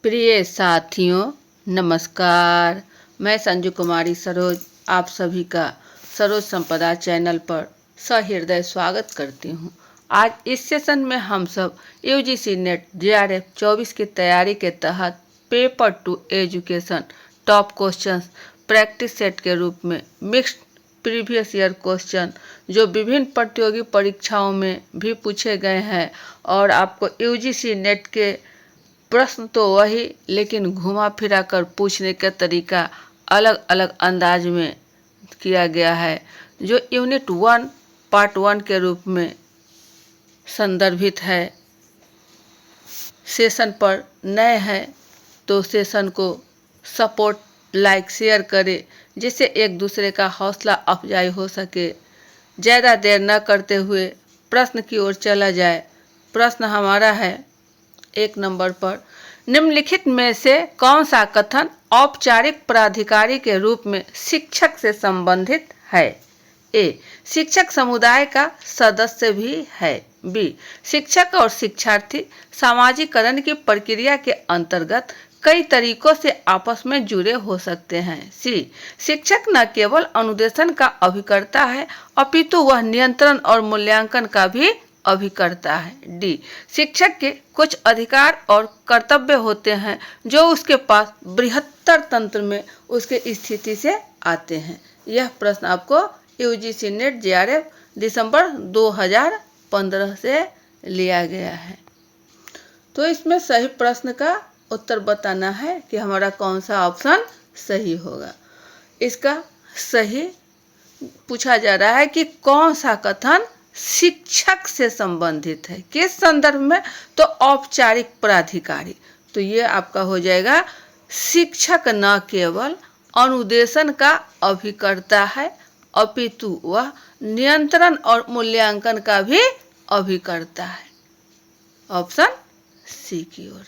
प्रिय साथियों नमस्कार। मैं संजू कुमारी सरोज आप सभी का सरोज संपदा चैनल पर सहृदय स्वागत करती हूं। आज इस सेशन में हम सब यूजीसी नेट जेआरएफ 24 की तैयारी के तहत paper 2 education top questions practice set के रूप में मिक्स्ड प्रीवियस ईयर क्वेश्चन जो विभिन्न प्रतियोगी परीक्षाओं में भी पूछे गए हैं और आपको यूजीसी नेट के प्रश्न तो वही लेकिन घुमा फिरा कर पूछने का तरीका अलग अलग अंदाज में किया गया है, जो यूनिट 1 पार्ट 1 के रूप में संदर्भित है। सेशन पर नए हैं तो सेशन को सपोर्ट लाइक शेयर करें जिससे एक दूसरे का हौसला अफजाई हो सके। ज़्यादा देर न करते हुए प्रश्न की ओर चला जाए। प्रश्न हमारा है 1 नंबर पर, निम्नलिखित में से कौन सा कथन औपचारिक प्राधिकारी के रूप में शिक्षक से संबंधित है? ए, शिक्षक समुदाय का सदस्य भी है। बी, शिक्षक और शिक्षार्थी सामाजिकरण की प्रक्रिया के अंतर्गत कई तरीकों से आपस में जुड़े हो सकते हैं। सी, शिक्षक न केवल अनुदेशन का अभिकर्ता है अपितु वह नियंत्रण और मूल्यांकन का भी अभिकर्ता है। डी, शिक्षक के कुछ अधिकार और कर्तव्य होते हैं जो उसके पास बृहत्तर तंत्र में उसके स्थिति से आते हैं। यह प्रश्न आपको यूजीसी नेट जेआरएफ दिसंबर 2015 से लिया गया है। तो इसमें सही प्रश्न का उत्तर बताना है कि हमारा कौन सा ऑप्शन सही होगा। इसका सही पूछा जा रहा है कि कौन सा कथन शिक्षक से संबंधित है, किस संदर्भ में? तो औपचारिक प्राधिकारी। तो ये आपका हो जाएगा शिक्षक न केवल अनुदेशन का अभिकर्ता है अपितु वह नियंत्रण और मूल्यांकन का भी अभिकर्ता है। ऑप्शन सी की ओर।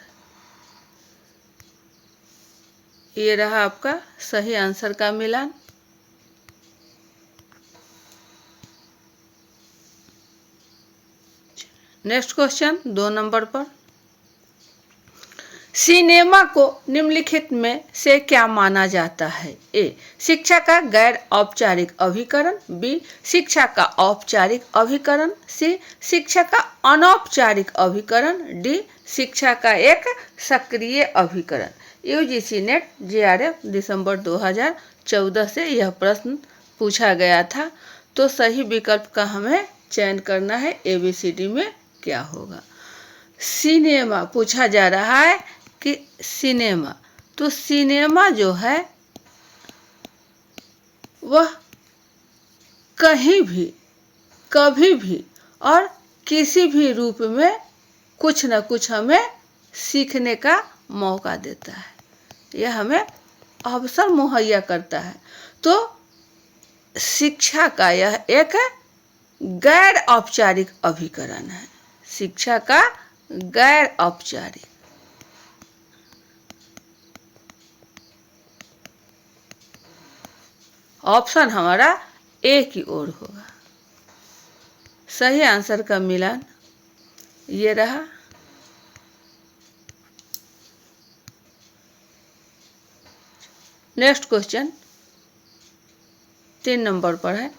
ये रहा आपका सही आंसर का मिलान। नेक्स्ट क्वेश्चन 2 नंबर पर, सिनेमा को निम्नलिखित में से क्या माना जाता है? ए, शिक्षा का गैर औपचारिक अभिकरण। बी, शिक्षा का औपचारिक अभिकरण। सी, शिक्षा का अनौपचारिक अभिकरण। डी, शिक्षा का एक सक्रिय अभिकरण। यूजीसी नेट जेआरएफ दिसंबर 2014 से यह प्रश्न पूछा गया था। तो सही विकल्प का हमें चयन करना है। एबीसीडी में क्या होगा? सिनेमा पूछा जा रहा है कि सिनेमा, तो सिनेमा जो है वह कहीं भी कभी भी और किसी भी रूप में कुछ न कुछ हमें सीखने का मौका देता है, यह हमें अवसर मुहैया करता है। तो शिक्षा का यह एक गैर औपचारिक अभिकरण है। शिक्षा का गैर औपचारिक। ऑप्शन हमारा ए की ओर होगा। सही आंसर का मिलान ये रहा। नेक्स्ट क्वेश्चन 3 नंबर पर है,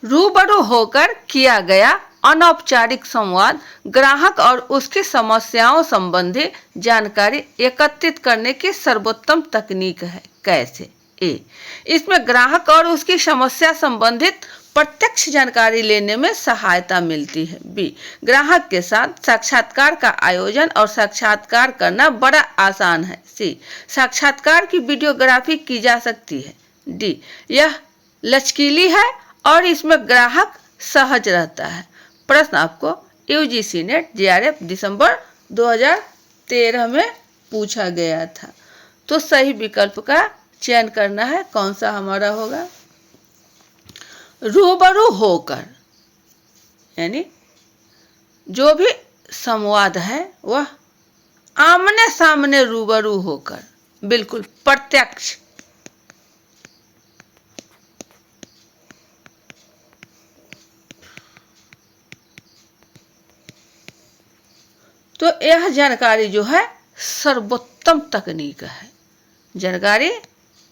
रूबरू होकर किया गया अनौपचारिक संवाद ग्राहक और उसकी समस्याओं संबंधी जानकारी एकत्रित करने की सर्वोत्तम तकनीक है। कैसे? ए, इसमें ग्राहक और उसकी समस्या संबंधित प्रत्यक्ष जानकारी लेने में सहायता मिलती है। बी, ग्राहक के साथ साक्षात्कार का आयोजन और साक्षात्कार करना बड़ा आसान है। सी, साक्षात्कार की वीडियोग्राफी की जा सकती है। डी, यह लचकीली है और इसमें ग्राहक सहज रहता है। प्रश्न आपको यूजीसी नेट जेआरएफ दिसंबर 2013 में पूछा गया था। तो सही विकल्प का चयन करना है। कौन सा हमारा होगा? रूबरू होकर, यानी जो भी संवाद है वह आमने सामने रूबरू होकर, बिल्कुल प्रत्यक्ष। तो यह जानकारी जो है सर्वोत्तम तकनीक है। जानकारी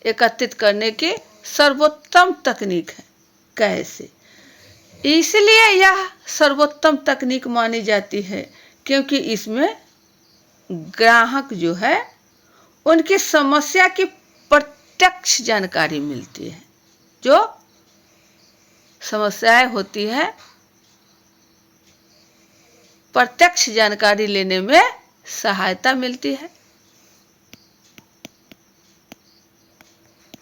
एकत्रित करने की सर्वोत्तम तकनीक है। कैसे? इसलिए यह सर्वोत्तम तकनीक मानी जाती है क्योंकि इसमें ग्राहक जो है उनकी समस्या की प्रत्यक्ष जानकारी मिलती है। जो समस्याएं होती है प्रत्यक्ष जानकारी लेने में सहायता मिलती है।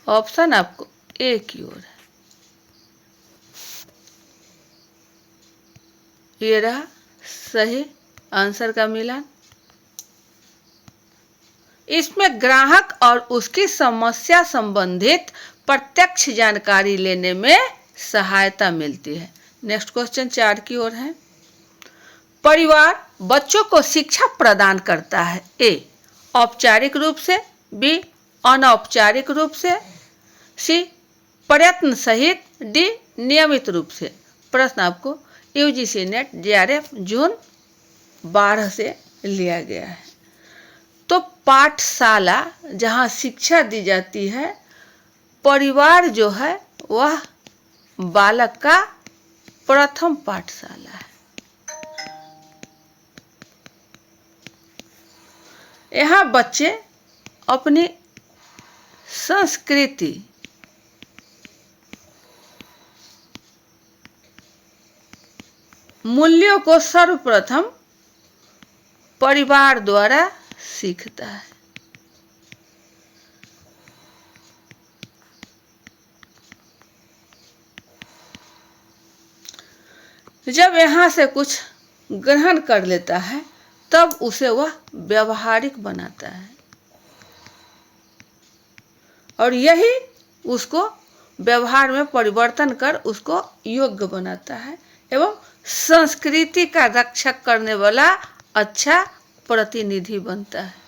ऑप्शन आपको ए की ओर है। ये रहा सही आंसर का मिलान। इसमें ग्राहक और उसकी समस्या संबंधित प्रत्यक्ष जानकारी लेने में सहायता मिलती है। नेक्स्ट क्वेश्चन 4 की ओर है। परिवार बच्चों को शिक्षा प्रदान करता है। ए औपचारिक रूप से, बी अनौपचारिक रूप से, सी प्रयत्न सहित, डी नियमित रूप से। प्रश्न आपको यूजीसी नेट जेआरएफ जून 12 से लिया गया है। तो पाठशाला जहाँ शिक्षा दी जाती है, परिवार जो है वह बालक का प्रथम पाठशाला है। यहाँ बच्चे अपनी संस्कृति, मूल्यों को सर्वप्रथम परिवार द्वारा सीखता है। जब यहाँ से कुछ ग्रहण कर लेता है तब उसे वह व्यवहारिक बनाता है और यही उसको व्यवहार में परिवर्तन कर उसको योग्य बनाता है एवं संस्कृति का रक्षक करने वाला अच्छा प्रतिनिधि बनता है।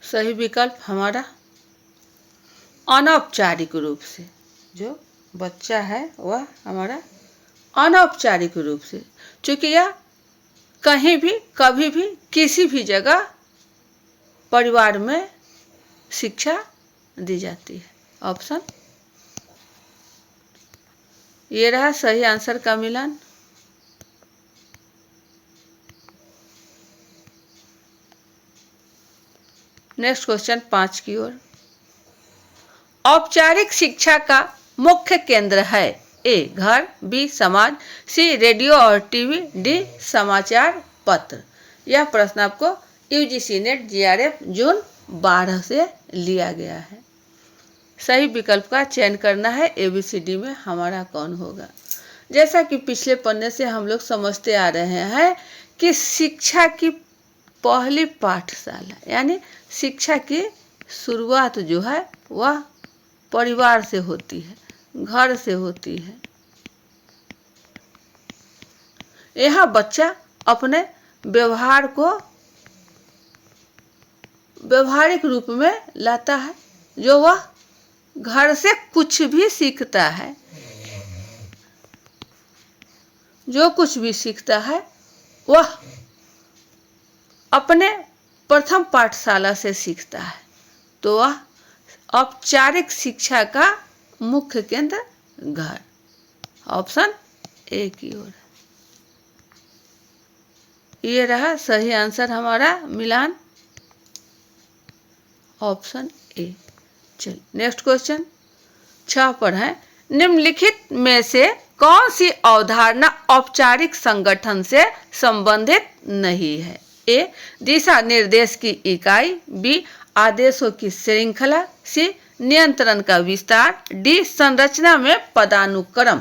सही विकल्प हमारा अनौपचारिक रूप से। जो बच्चा है वह हमारा अनौपचारिक रूप से, चूँकि यह कहीं भी कभी भी किसी भी जगह परिवार में शिक्षा दी जाती है। ऑप्शन ये रहा सही आंसर का मिलान। नेक्स्ट क्वेश्चन 5 की ओर। औपचारिक शिक्षा का मुख्य केंद्र है। ए घर, बी समाज, सी रेडियो और टीवी, डी समाचार पत्र। यह प्रश्न आपको यूजीसी नेट जेआरएफ जून 12 से लिया गया है। सही विकल्प का चयन करना है। एबीसीडी में हमारा कौन होगा? जैसा कि पिछले पन्ने से हम लोग समझते आ रहे हैं कि शिक्षा की पहली पाठशाला यानी शिक्षा की शुरुआत जो है वह परिवार से होती है, घर से होती है। यह बच्चा अपने व्यवहार को व्यवहारिक रूप में लाता है। जो वह घर से कुछ भी सीखता है, जो कुछ भी सीखता है वह अपने प्रथम पाठशाला से सीखता है। तो वह औपचारिक शिक्षा का मुख्य केंद्र घर। ऑप्शन ए की ओर। ये रहा सही आंसर हमारा मिलान। Option A. चलिए नेक्स्ट क्वेश्चन 6 पर है। निम्नलिखित में से कौन सी अवधारणा औपचारिक संगठन से संबंधित नहीं है? ए दिशा निर्देश की इकाई, बी आदेशों की श्रृंखला, सी नियंत्रण का विस्तार, डी संरचना में पदानुक्रम।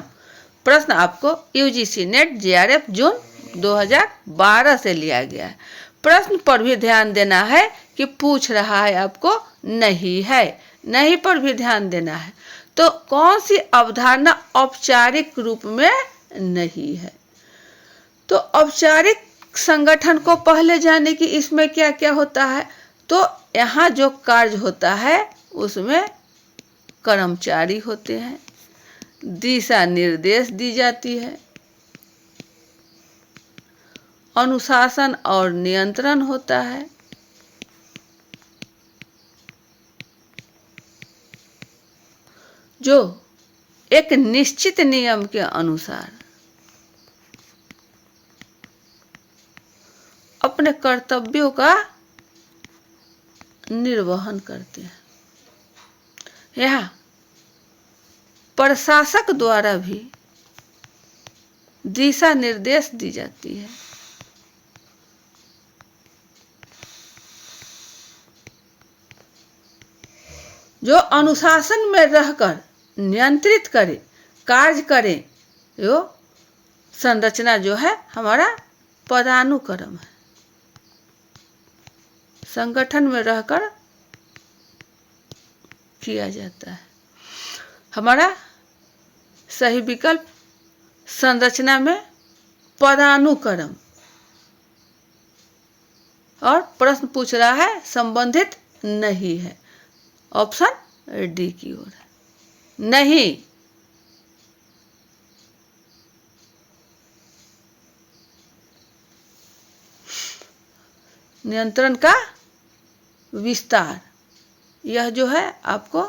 प्रश्न आपको यूजीसी नेट जेआरएफ जून 2012 से लिया गया है। प्रश्न पर भी ध्यान देना है कि पूछ रहा है आपको नहीं है, नहीं पर भी ध्यान देना है। तो कौन सी अवधारणा औपचारिक रूप में नहीं है? तो औपचारिक संगठन को पहले जाने की इसमें क्या क्या होता है। तो यहाँ जो कार्य होता है उसमें कर्मचारी होते हैं, दिशा निर्देश दी जाती है, अनुशासन और नियंत्रण होता है, जो एक निश्चित नियम के अनुसार अपने कर्तव्यों का निर्वहन करते हैं। यहाँ प्रशासक द्वारा भी दिशा निर्देश दी जाती है। जो अनुशासन में रहकर नियंत्रित करे, कार्य करे, यो संरचना जो है हमारा पदानुक्रम है। संगठन में रहकर किया जाता है। हमारा सही विकल्प संरचना में पदानुक्रम। और प्रश्न पूछ रहा है संबंधित नहीं है, ऑप्शन डी की ओर है। नहीं, नियंत्रण का विस्तार, यह जो है आपको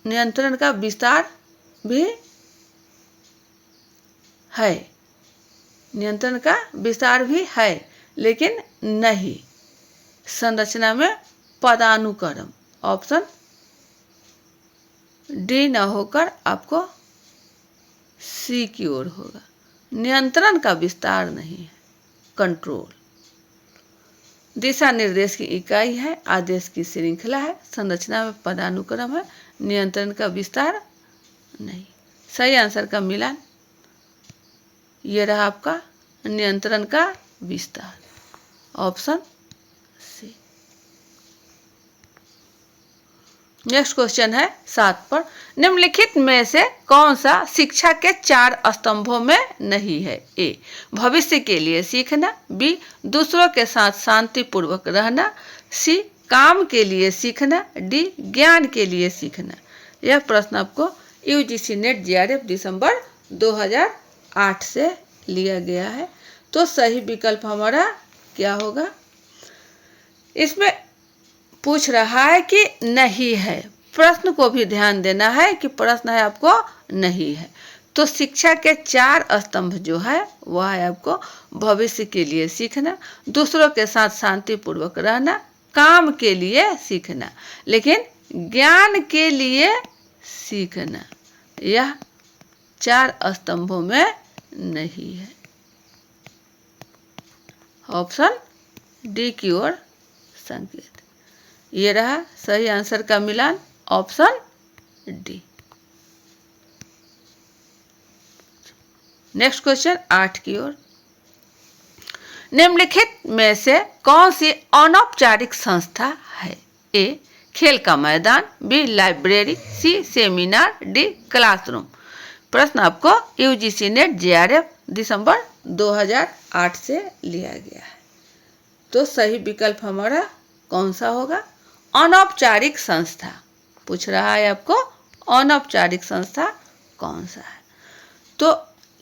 नियंत्रण का विस्तार भी है, नियंत्रण का विस्तार भी है, लेकिन नहीं, संरचना में पदानुक्रम, ऑप्शन डी न होकर आपको सी की ओर होगा। नियंत्रण का विस्तार नहीं है, कंट्रोल। दिशा निर्देश की इकाई है, आदेश की श्रृंखला है, संरचना में पदानुक्रम है, नियंत्रण का विस्तार नहीं। सही आंसर का मिलान ये रहा आपका नियंत्रण का विस्तार, ऑप्शन सी। नेक्स्ट क्वेश्चन है 7 पर, निम्नलिखित में से कौन सा शिक्षा के 4 स्तंभों में नहीं है? ए, भविष्य के लिए सीखना, बी, दूसरों के साथ शांतिपूर्वक रहना, सी, काम के लिए सीखना, डी, ज्ञान के लिए सीखना। यह प्रश्न आपको यूजीसी नेट जेआरएफ दिसंबर 2008 से लिया गया है। तो सही विकल्प हमारा क्या होगा? इसमें पूछ रहा है कि नहीं है, प्रश्न को भी ध्यान देना है कि प्रश्न है आपको नहीं है। तो शिक्षा के 4 स्तंभ जो है वह है आपको भविष्य के लिए सीखना, दूसरों के साथ शांतिपूर्वक रहना, काम के लिए सीखना, लेकिन ज्ञान के लिए सीखना, यह 4 स्तंभों में नहीं है। ऑप्शन डी की ओर संकेत। ये रहा सही आंसर का मिलान, ऑप्शन डी। नेक्स्ट क्वेश्चन 8 की ओर, निम्नलिखित में से कौन सी अनौपचारिक संस्था है? ए, खेल का मैदान, बी, लाइब्रेरी, सी, सेमिनार, डी, क्लासरूम। प्रश्न आपको यूजीसी नेट जेआरएफ दिसंबर 2008 से लिया गया है। तो सही विकल्प हमारा कौन सा होगा? अनौपचारिक संस्था पूछ रहा है आपको, अनौपचारिक संस्था कौन सा है? तो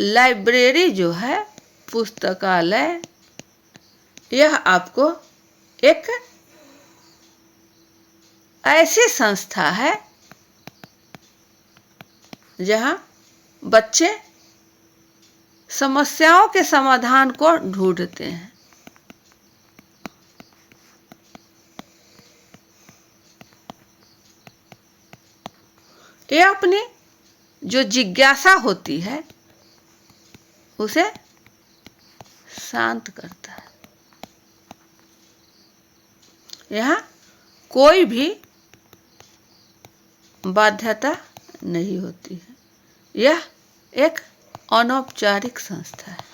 लाइब्रेरी जो है, पुस्तकालय, यह आपको एक ऐसी संस्था है जहां बच्चे समस्याओं के समाधान को ढूंढते हैं। ये अपनी जो जिज्ञासा होती है उसे शांत करता है। यहाँ कोई भी बाध्यता नहीं होती है, यह एक अनौपचारिक संस्था है।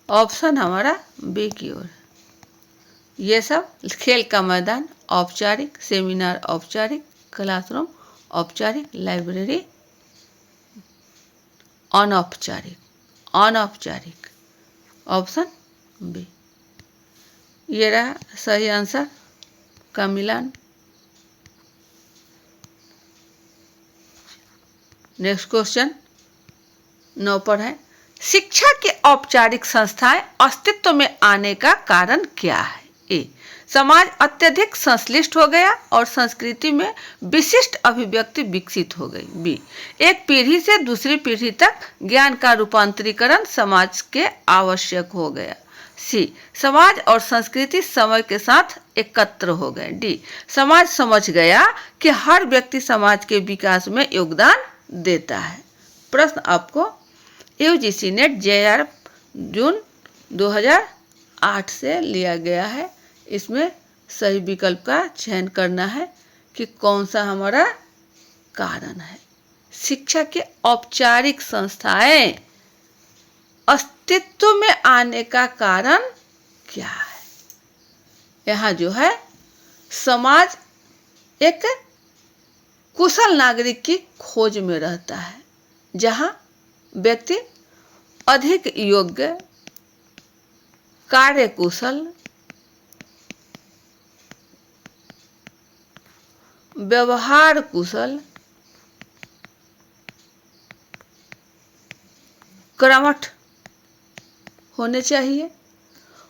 ऑप्शन हमारा बी की ओर। ये सब खेल का मैदान औपचारिक, सेमिनार औपचारिक, क्लासरूम औपचारिक, लाइब्रेरी अनौपचारिक, अनौपचारिक, ऑप्शन बी। ये रहा सही आंसर का मिलान। नेक्स्ट क्वेश्चन 9 पर है, शिक्षा की औपचारिक संस्थाएं अस्तित्व में आने का कारण क्या है? ए, समाज अत्यधिक संश्लिष्ट हो गया और संस्कृति में विशिष्ट अभिव्यक्ति विकसित हो गई। बी, एक पीढ़ी से दूसरी पीढ़ी तक ज्ञान का रूपांतरीकरण समाज के आवश्यक हो गया। सी, समाज और संस्कृति समय के साथ एकत्र हो गए। डी, समाज समझ गया कि हर व्यक्ति समाज के विकास में योगदान देता है। प्रश्न आपको यूजीसी नेट JR जून 2008 से लिया गया है। इसमें सही विकल्प का चयन करना है कि कौन सा हमारा कारण है। शिक्षा के औपचारिक संस्थाएं अस्तित्व में आने का कारण क्या है? यहाँ जो है समाज एक कुशल नागरिक की खोज में रहता है, जहाँ व्यक्ति अधिक योग्य, कार्यकुशल, व्यवहार कुशल, कर्मठ होने चाहिए।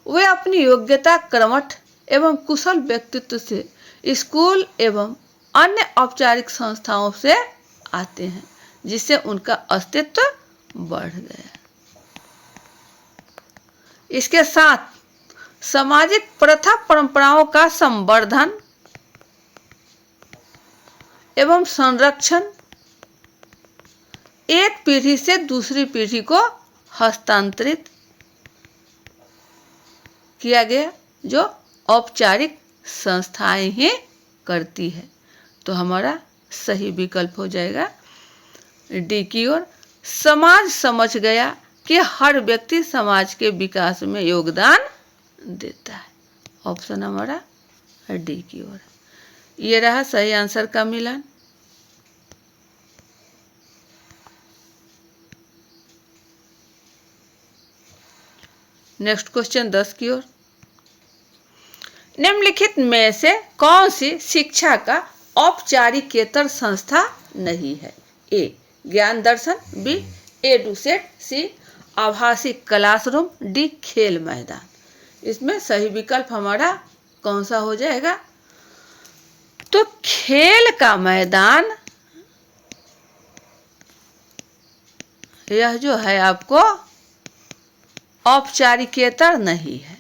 वे अपनी योग्यता, कर्मठ एवं कुशल व्यक्तित्व से स्कूल एवं अन्य औपचारिक संस्थाओं से आते हैं, जिससे उनका अस्तित्व बढ़ गया। इसके साथ सामाजिक प्रथा परंपराओं का संवर्धन एवं संरक्षण एक पीढ़ी से दूसरी पीढ़ी को हस्तांतरित किया गया, जो औपचारिक संस्थाएं ही करती है। तो हमारा सही विकल्प हो जाएगा डी की ओर। समाज समझ गया कि हर व्यक्ति समाज के विकास में योगदान देता है। ऑप्शन हमारा डी की ओर। ये रहा सही आंसर का मिलान। नेक्स्ट क्वेश्चन 10 की ओर, निम्नलिखित में से कौन सी शिक्षा का औपचारिकेतर संस्था नहीं है? ए, ज्ञान दर्शन, बी, एडुसेट, सी, आभासी क्लासरूम, डी, खेल मैदान। इसमें सही विकल्प हमारा कौन सा हो जाएगा? तो खेल का मैदान यह जो है आपको औपचारिकेतर नहीं है।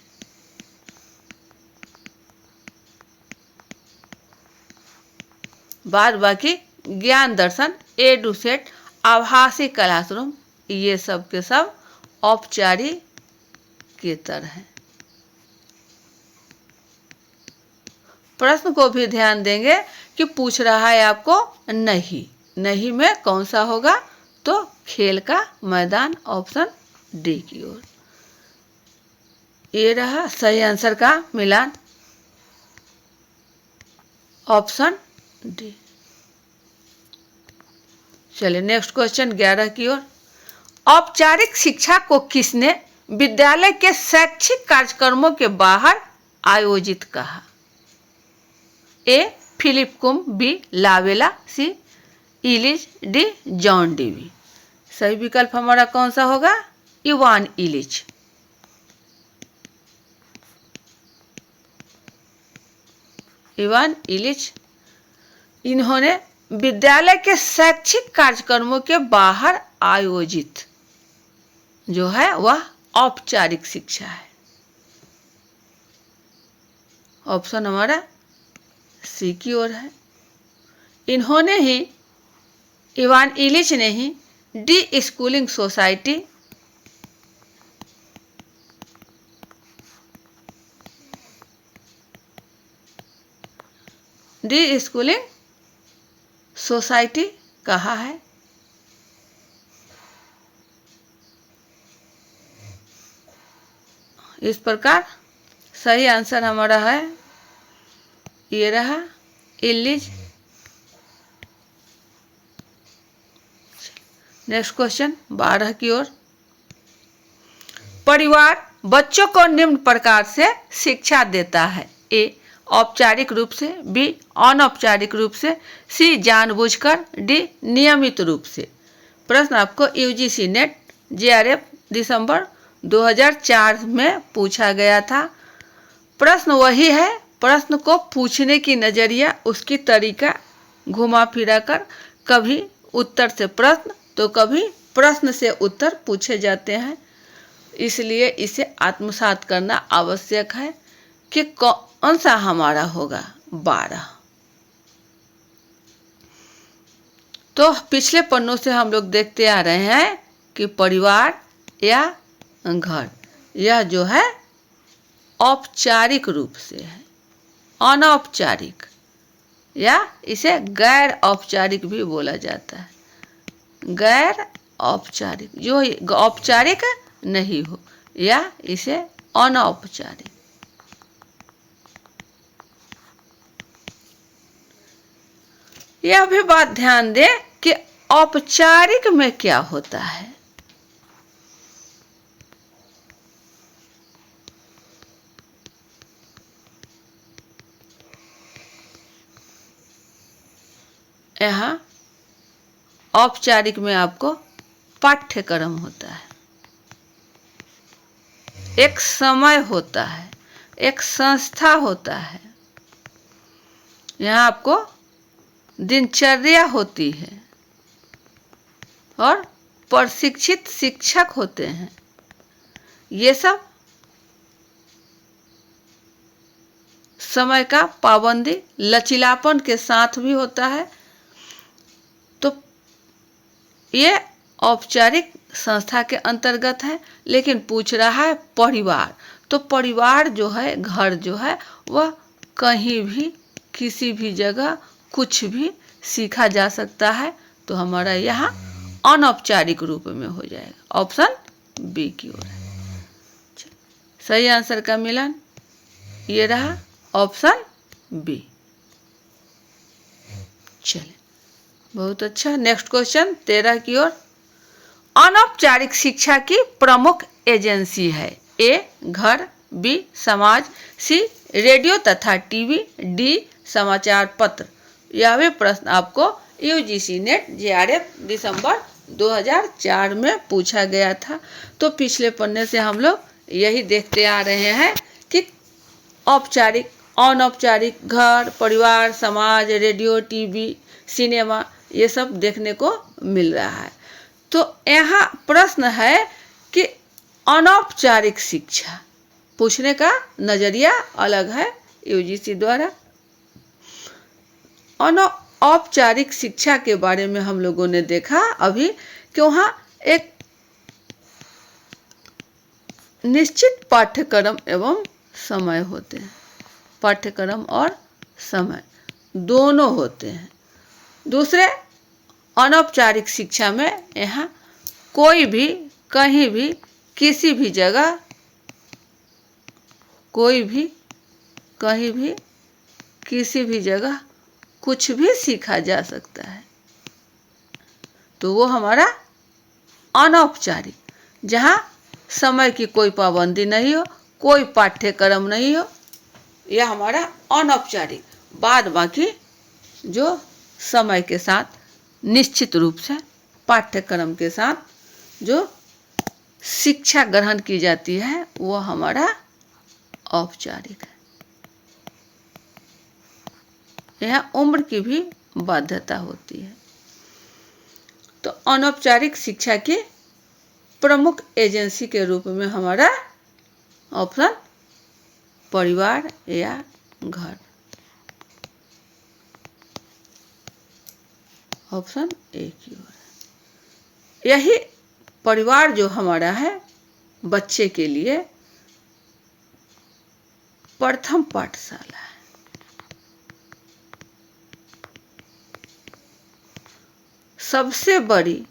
बाद बाकी ज्ञान दर्शन, एडुसेट, आभासी क्लासरूम, ये सब के सब औपचारिकेतर हैं। प्रश्न को भी ध्यान देंगे कि पूछ रहा है आपको नहीं, नहीं में कौन सा होगा? तो खेल का मैदान, ऑप्शन डी की ओर। ये रहा सही आंसर का मिलान, ऑप्शन डी। चलिए नेक्स्ट क्वेश्चन 11 की ओर, औपचारिक शिक्षा को किसने विद्यालय के शैक्षिक कार्यक्रमों के बाहर आयोजित कहा? ए, फिलिप कुम, बी, लावेला, सी, इलिच, डी, जॉन डीवी। सही विकल्प हमारा कौन सा होगा? Ivan Ilyich. इवान इलिच, इन्होंने विद्यालय के शैक्षिक कार्यक्रमों के बाहर आयोजित जो है वह औपचारिक शिक्षा है। ऑप्शन हमारा सी की ओर है। इन्होंने ही, इवान इलिच ने ही deschooling society, deschooling society कहा है। इस प्रकार सही आंसर हमारा है ये रहा इलिच। नेक्स्ट क्वेश्चन 12 की ओर, परिवार बच्चों को निम्न प्रकार से शिक्षा देता है। ए औपचारिक रूप से, बी अनौपचारिक रूप से, सी जानबूझकर, डी नियमित रूप से। प्रश्न आपको यूजीसी नेट जेआरएफ दिसंबर 2004 में पूछा गया था। प्रश्न वही है, प्रश्न को पूछने की नजरिया, उसकी तरीका घुमा फिरा कर, कभी उत्तर से प्रश्न तो कभी प्रश्न से उत्तर पूछे जाते हैं। इसलिए इसे आत्मसात करना आवश्यक है कि कौन सा हमारा होगा 12। तो पिछले पन्नों से हम लोग देखते आ रहे हैं कि परिवार या घर, यह जो है औपचारिक रूप से है। अनौपचारिक या इसे गैर औपचारिक भी बोला जाता है। गैर औपचारिक, जो औपचारिक नहीं हो, या इसे अनौपचारिक। यह भी बात ध्यान दें कि औपचारिक में क्या होता है। यहाँ औपचारिक में आपको पाठ्यक्रम होता है, एक समय होता है, एक संस्था होता है। यहाँ आपको दिनचर्या होती है और प्रशिक्षित शिक्षक होते हैं। ये सब समय का पाबंदी, लचीलापन के साथ भी होता है। तो ये औपचारिक संस्था के अंतर्गत है, लेकिन पूछ रहा है परिवार। तो परिवार जो है, घर जो है, वह कहीं भी किसी भी जगह कुछ भी सीखा जा सकता है। तो हमारा यहाँ अनौपचारिक रूप में हो जाएगा, ऑप्शन बी की ओर है। सही आंसर का मिलान ये रहा, ऑप्शन बी। चलिए, बहुत अच्छा। नेक्स्ट क्वेश्चन 13 की ओर। अनौपचारिक शिक्षा की प्रमुख एजेंसी है। ए घर, बी समाज, सी रेडियो तथा टीवी, डी समाचार पत्र। यह भी प्रश्न आपको यूजीसी नेट जेआरएफ दिसंबर 2004 में पूछा गया था। तो पिछले पन्ने से हम लोग यही देखते आ रहे हैं कि औपचारिक, अनौपचारिक, घर, परिवार, समाज, रेडियो, टीवी, सिनेमा, ये सब देखने को मिल रहा है। तो यहाँ प्रश्न है कि अनौपचारिक शिक्षा, पूछने का नजरिया अलग है यूजीसी द्वारा। औपचारिक शिक्षा के बारे में हम लोगों ने देखा अभी कि वहाँ एक निश्चित पाठ्यक्रम एवं समय होते हैं। पाठ्यक्रम और समय दोनों होते हैं। दूसरे, अनौपचारिक शिक्षा में यहाँ कोई भी कहीं भी किसी भी जगह, कोई भी कहीं भी किसी भी जगह कुछ भी सीखा जा सकता है। तो वो हमारा अनौपचारिक, जहाँ समय की कोई पाबंदी नहीं हो, कोई पाठ्यक्रम नहीं हो, यह हमारा अनौपचारिक। बाद बाकी जो समय के साथ निश्चित रूप से पाठ्यक्रम के साथ जो शिक्षा ग्रहण की जाती है, वो हमारा औपचारिक है। यहाँ उम्र की भी बाध्यता होती है। तो अनौपचारिक शिक्षा की प्रमुख एजेंसी के रूप में हमारा ऑप्शन परिवार या घर, ऑप्शन ए की ओर है। यही परिवार जो हमारा है, बच्चे के लिए प्रथम पाठशाला है। सबसे बड़ी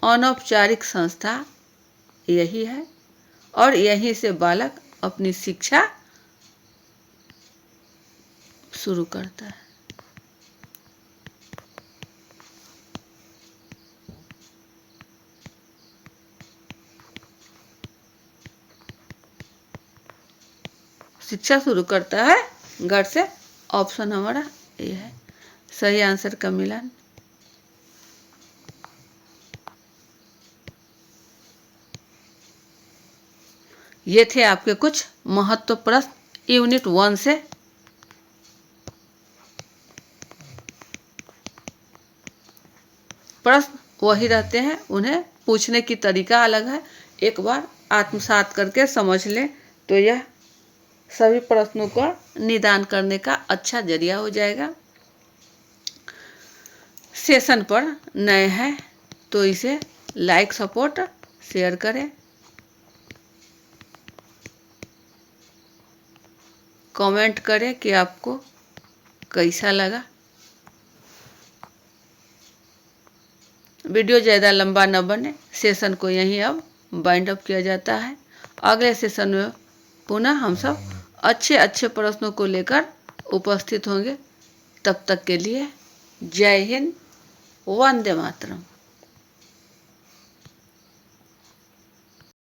अनौपचारिक संस्था यही है और यहीं से बालक अपनी शिक्षा शुरू करता है। शिक्षा शुरू करता है घर से। ऑप्शन हमारा ये है सही आंसर का मिलान। ये थे आपके कुछ महत्व प्रश्न यूनिट 1 से। प्रश्न वही रहते हैं, उन्हें पूछने की तरीका अलग है। एक बार आत्मसात करके समझ लें तो यह सभी प्रश्नों का निदान करने का अच्छा जरिया हो जाएगा। सेशन पर नए हैं तो इसे लाइक, सपोर्ट, शेयर करें। कमेंट करें कि आपको कैसा लगा। वीडियो ज़्यादा लंबा न बने, सेशन को यहीं अब बाइंड अप किया जाता है। अगले सेशन में पुनः हम सब अच्छे अच्छे प्रश्नों को लेकर उपस्थित होंगे। तब तक के लिए जय हिंद, वंदे मातरम।